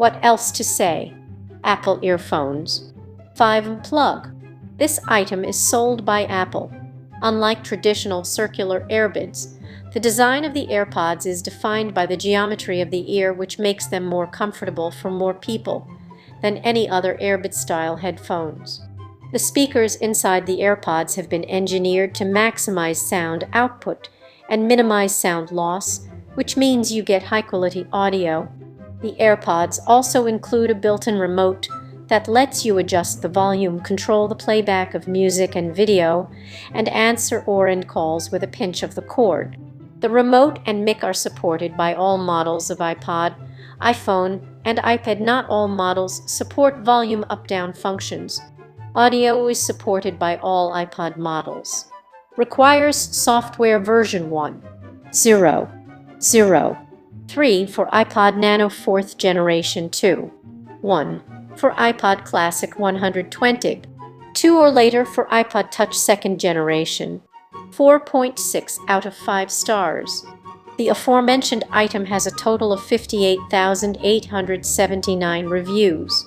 What else to say? Apple earphones. 5 plug. This item is sold by Apple. Unlike traditional circular earbuds, the design of the AirPods is defined by the geometry of the ear, which makes them more comfortable for more people than any other earbud-style headphones. The speakers inside the AirPods have been engineered to maximize sound output and minimize sound loss, which means you get high-quality audio. The AirPods also include a built-in remote that lets you adjust the volume, control the playback of music and video, and answer or end calls with a pinch of the cord. The remote and mic are supported by all models of iPod, iPhone, and iPad. Not all models support volume up-down functions. Audio is supported by all iPod models. Requires software version 1.0.0.3 for iPod Nano 4th generation 2.1 for iPod Classic 120, 2 or later for iPod Touch 2nd generation. 4.6 out of 5 stars. The aforementioned item has a total of 58,879 reviews.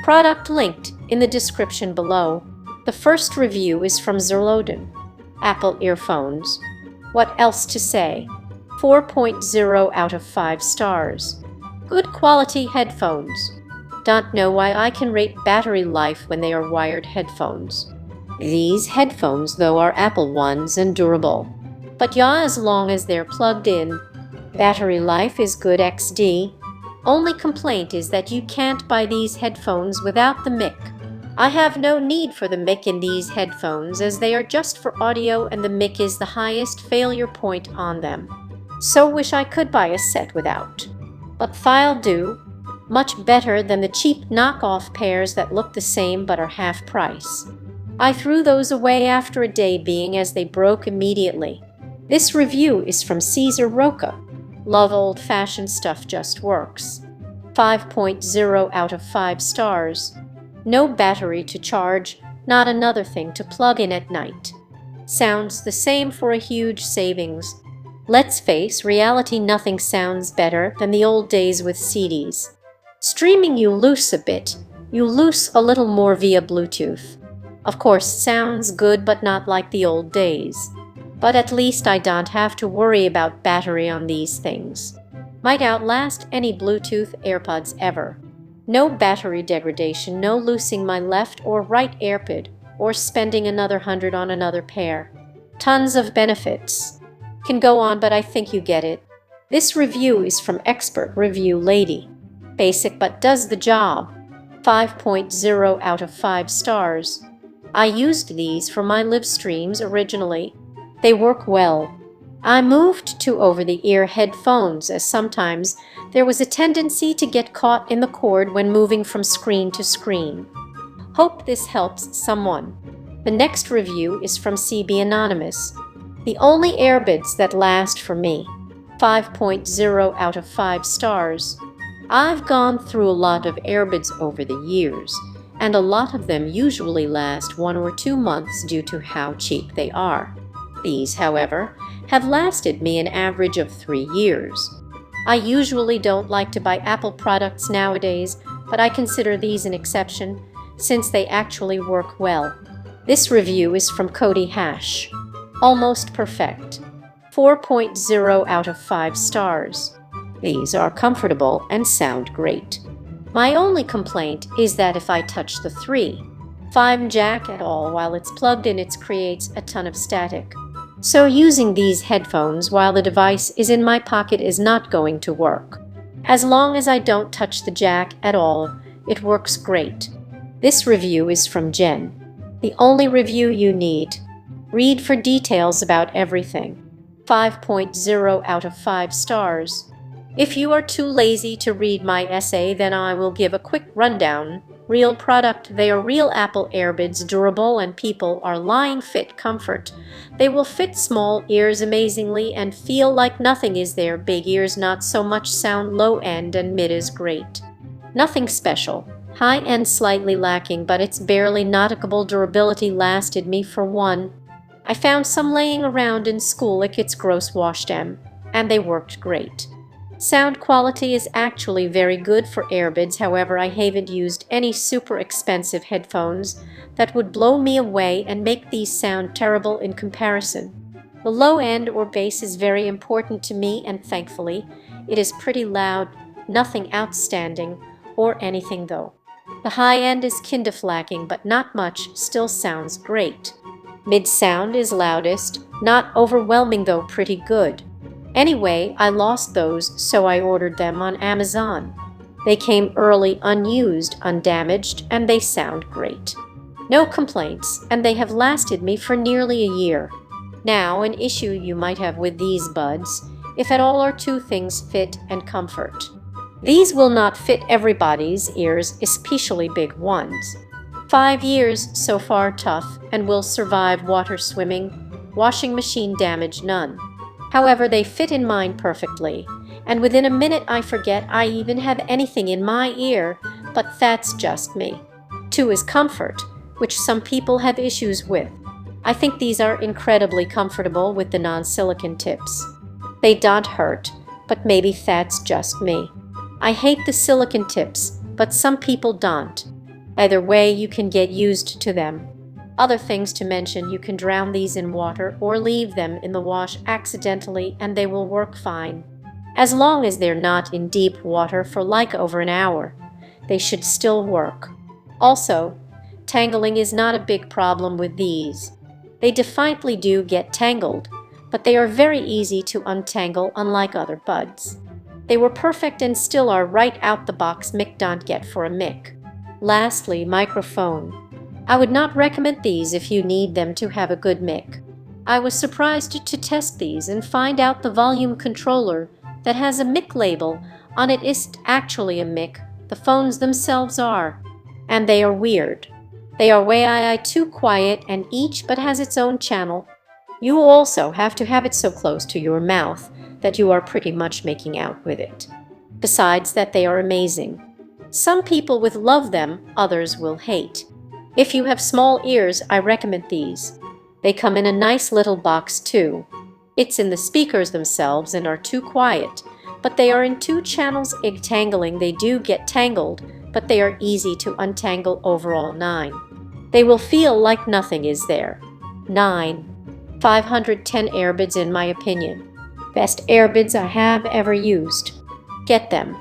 Product linked in the description below. The first review is from Zerloden. Apple earphones. What else to say? 4.0 out of 5 stars. Good quality headphones. Don't know why I can rate battery life when they are wired headphones. These headphones, though, are Apple ones and durable. But yeah, as long as they're plugged in. Battery life is good XD. Only complaint is that you can't buy these headphones without the mic. I have no need for the mic in these headphones, as they are just for audio and the mic is the highest failure point on them. So wish I could buy a set without. But they'll do. Much better than the cheap knockoff pairs that look the same but are half price. I threw those away after a day, being as they broke immediately. This review is from Caesar Roca. Love old-fashioned stuff, just works. 5.0 out of 5 stars. No battery to charge, not another thing to plug in at night. Sounds the same for a huge savings. Let's face reality, nothing sounds better than the old days with CDs. Streaming, you lose a bit. You lose a little more via Bluetooth. Of course, sounds good, but not like the old days. But at least I don't have to worry about battery on these things. Might outlast any Bluetooth AirPods ever. No battery degradation, no losing my left or right AirPod, or spending another $100 on another pair. Tons of benefits. Can go on, but I think you get it. This review is from Expert Review Lady. Basic but does the job. 5.0 out of 5 stars. I used these for my live streams originally. They work well. I moved to over-the-ear headphones, as sometimes there was a tendency to get caught in the cord when moving from screen to screen. Hope this helps someone. The next review is from CB Anonymous. The only earbuds that last for me. 5.0 out of 5 stars. I've gone through a lot of earbuds over the years, and a lot of them usually last 1 or 2 months due to how cheap they are. These, however, have lasted me an average of 3 years. I usually don't like to buy Apple products nowadays, but I consider these an exception, since they actually work well. This review is from Cody Hash. Almost perfect. 4.0 out of 5 stars. These are comfortable and sound great. My only complaint is that if I touch the 3.5 jack at all while it's plugged in, it creates a ton of static. So using these headphones while the device is in my pocket is not going to work. As long as I don't touch the jack at all, it works great. This review is from Jen. The only review you need. Read for details about everything. 5.0 out of 5 stars. If you are too lazy to read my essay, then I will give a quick rundown. Real product. They are real Apple earbuds, durable, and people are lying fit comfort. They will fit small ears amazingly and feel like nothing is there. Big ears not so much. Sound low end and mid is great. Nothing special. High end slightly lacking, but it's barely noticeable. Durability lasted me for 1. I found some laying around in school like it's gross washed them, and they worked great. Sound quality is actually very good for earbuds, however I haven't used any super expensive headphones that would blow me away and make these sound terrible in comparison. The low end or bass is very important to me, and thankfully it is pretty loud, nothing outstanding or anything though. The high end is kind of lacking, but not much, still sounds great. Mid sound is loudest, not overwhelming though pretty good. Anyway, I lost those, so I ordered them on Amazon. They came early, unused, undamaged, and they sound great. No complaints, and they have lasted me for nearly a year. Now, an issue you might have with these buds, if at all, are two things: fit and comfort. These will not fit everybody's ears, especially big ones. 5 years so far tough, and will survive water, swimming, washing machine damage, none. However, they fit in mine perfectly, and within a minute I forget I even have anything in my ear, but that's just me. 2 is comfort, which some people have issues with. I think these are incredibly comfortable with the non-silicone tips. They don't hurt, but maybe that's just me. I hate the silicone tips, but some people don't. Either way, you can get used to them. Other things to mention: you can drown these in water or leave them in the wash accidentally and they will work fine. As long as they're not in deep water for like over an hour, they should still work. Also, tangling is not a big problem with these. They definitely do get tangled, but they are very easy to untangle, unlike other buds. They were perfect and still are right out the box. Mic don't get for a mic. Lastly, microphone. I would not recommend these if you need them to have a good mic. I was surprised to test these and find out the volume controller that has a mic label on it isn't actually a mic, the phones themselves are. And they are weird. They are way too quiet and each but has its own channel. You also have to have it so close to your mouth that you are pretty much making out with it. Besides that, they are amazing. Some people will love them, others will hate. If you have small ears, I recommend these. They come in a nice little box too. It's in the speakers themselves and are too quiet, but they are in 2 channels. Tangling, they do get tangled, but they are easy to untangle. Overall 9. They will feel like nothing is there. 9. 510 earbuds in my opinion. Best earbuds I have ever used. Get them.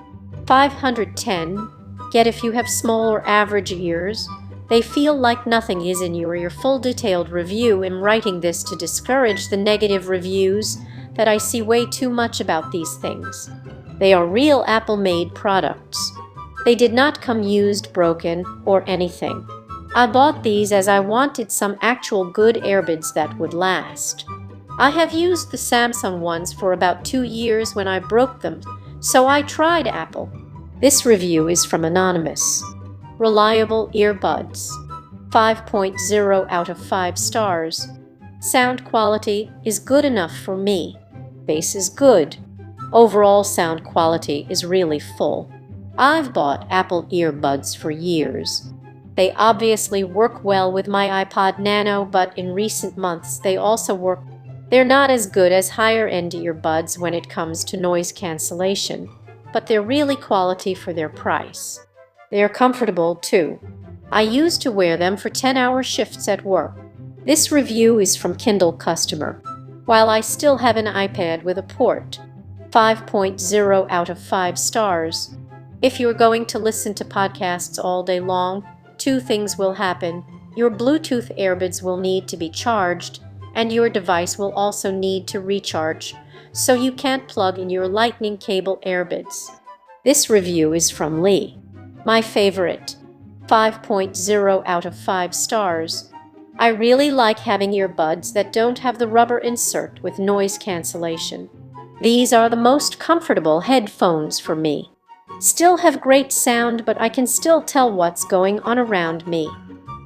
510. Get if you have small or average ears. They feel like nothing is in your ear. Full detailed review. I'm writing this to discourage the negative reviews that I see way too much about these things. They are real Apple-made products. They did not come used, broken, or anything. I bought these as I wanted some actual good earbuds that would last. I have used the Samsung ones for about 2 years when I broke them, so I tried Apple. This review is from Anonymous. Reliable earbuds. 5.0 out of 5 stars. Sound quality is good enough for me. Bass is good. Overall sound quality is really full. I've bought Apple earbuds for years. They obviously work well with my iPod Nano, but in recent months they also work. They're not as good as higher-end earbuds when it comes to noise cancellation, but they're really quality for their price. They are comfortable too. I used to wear them for 10-hour shifts at work. This review is from Kindle customer. While I still have an iPad with a port. 5.0 out of 5 stars. If you're going to listen to podcasts all day long, 2 things will happen. Your Bluetooth earbuds will need to be charged, and your device will also need to recharge, so you can't plug in your lightning cable earbuds. This review is from Lee. My favorite. 5.0 out of 5 stars. I really like having earbuds that don't have the rubber insert with noise cancellation. These are the most comfortable headphones for me. Still have great sound, but I can still tell what's going on around me.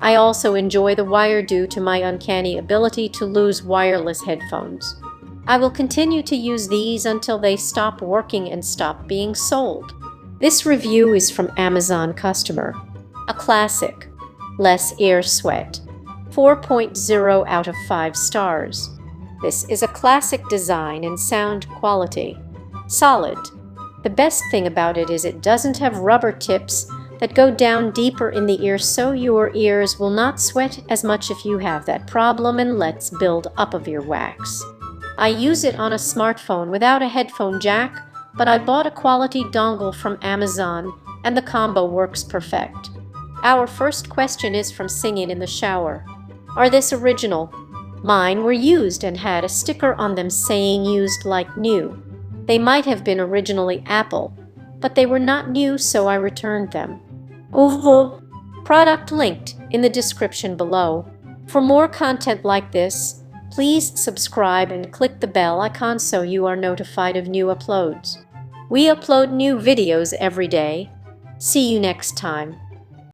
I also enjoy the wire due to my uncanny ability to lose wireless headphones. I will continue to use these until they stop working and stop being sold. This review is from Amazon customer. A classic. Less ear sweat. 4.0 out of 5 stars. This is a classic design and sound quality. Solid. The best thing about it is it doesn't have rubber tips that go down deeper in the ear, so your ears will not sweat as much if you have that problem and let's build up of earwax. I use it on a smartphone without a headphone jack, but I bought a quality dongle from Amazon and the combo works perfect. Our first question is from Singing in the Shower. Are this original? Mine were used and had a sticker on them saying used like new. They might have been originally Apple, but they were not new, so I returned them. Product linked in the description below. For more content like this, please subscribe and click the bell icon so you are notified of new uploads. We upload new videos every day. See you next time.